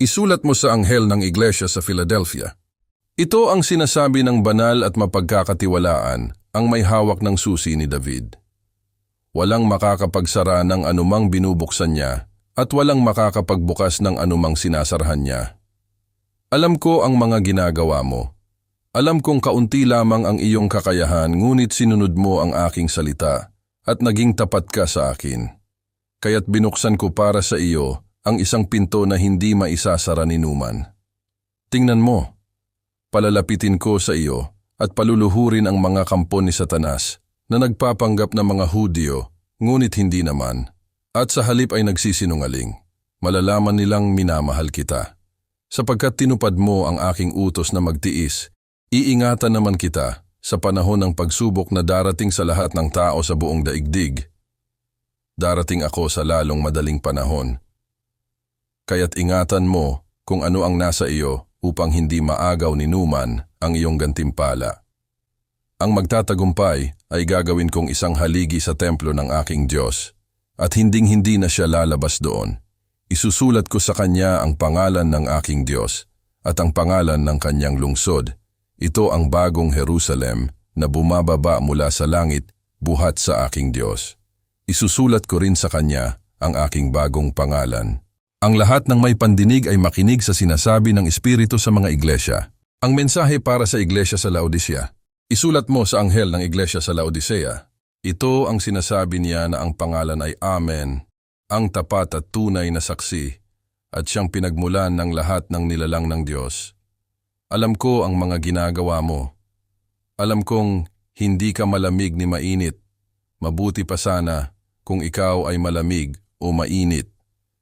Isulat mo sa anghel ng iglesia sa Philadelphia. Ito ang sinasabi ng banal at mapagkakatiwalaan, ang may hawak ng susi ni David. Walang makakapagsara ng anumang binubuksan niya at walang makakapagbukas ng anumang sinasarhan niya. Alam ko ang mga ginagawa mo. Alam kong kaunti lamang ang iyong kakayahan, ngunit sinunod mo ang aking salita at naging tapat ka sa akin. Kaya't binuksan ko para sa iyo ang isang pinto na hindi maisasara ni numan. Tingnan mo, palalapitin ko sa iyo at paluluhurin ang mga kampo ni Satanas na nagpapanggap na mga Hudyo, ngunit hindi naman, at sa halip ay nagsisinungaling. Malalaman nilang minamahal kita. Sapagkat tinupad mo ang aking utos na magtiis, iingatan naman kita sa panahon ng pagsubok na darating sa lahat ng tao sa buong daigdig. Darating ako sa lalong madaling panahon. Kaya't ingatan mo kung ano ang nasa iyo upang hindi maagaw ni numan ang iyong gantimpala. Ang magtatagumpay ay gagawin kong isang haligi sa templo ng aking Diyos, at hinding-hindi na siya lalabas doon. Isusulat ko sa kanya ang pangalan ng aking Diyos at ang pangalan ng kanyang lungsod. Ito ang bagong Jerusalem na bumababa mula sa langit, buhat sa aking Diyos. Isusulat ko rin sa kanya ang aking bagong pangalan. Ang lahat ng may pandinig ay makinig sa sinasabi ng Espiritu sa mga iglesia. Ang mensahe para sa iglesia sa Laodicea. Isulat mo sa anghel ng iglesia sa Laodicea. Ito ang sinasabi niya na ang pangalan ay Amen, ang tapat at tunay na saksi, at siyang pinagmulan ng lahat ng nilalang ng Diyos. Alam ko ang mga ginagawa mo. Alam kong hindi ka malamig ni mainit. Mabuti pa sana kung ikaw ay malamig o mainit.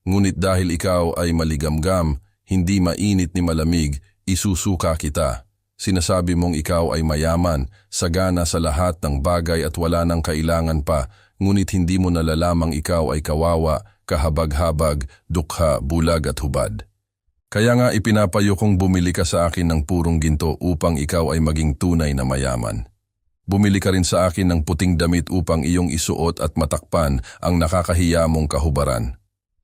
Ngunit dahil ikaw ay maligamgam, hindi mainit ni malamig, isusuka kita. Sinasabi mong ikaw ay mayaman, sagana sa lahat ng bagay at wala nang kailangan pa, ngunit hindi mo nalalamang ikaw ay kawawa, kahabag-habag, dukha, bulag at hubad. Kaya nga ipinapayo kong bumili ka sa akin ng purong ginto upang ikaw ay maging tunay na mayaman. Bumili ka rin sa akin ng puting damit upang iyong isuot at matakpan ang nakakahiya mong kahubaran.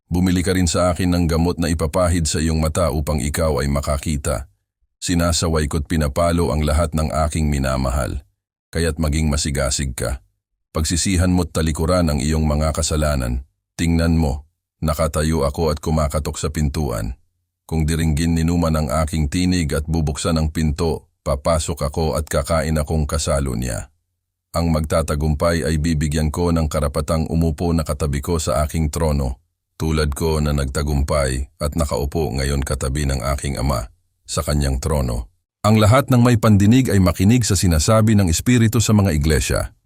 Bumili ka rin sa akin ng gamot na ipapahid sa iyong mata upang ikaw ay makakita. Sinasaway ko't pinapalo ang lahat ng aking minamahal, kaya't maging masigasig ka. Pagsisihan mo't talikuran ang iyong mga kasalanan. Tingnan mo, nakatayo ako at kumakatok sa pintuan. Kung diringgin ni numan ang aking tinig at bubuksan ang pinto, papasok ako at kakain akong kasalo niya. Ang magtatagumpay ay bibigyan ko ng karapatang umupo na katabi ko sa aking trono, tulad ko na nagtagumpay at nakaupo ngayon katabi ng aking ama sa kanyang trono. Ang lahat ng may pandinig ay makinig sa sinasabi ng Espiritu sa mga iglesia.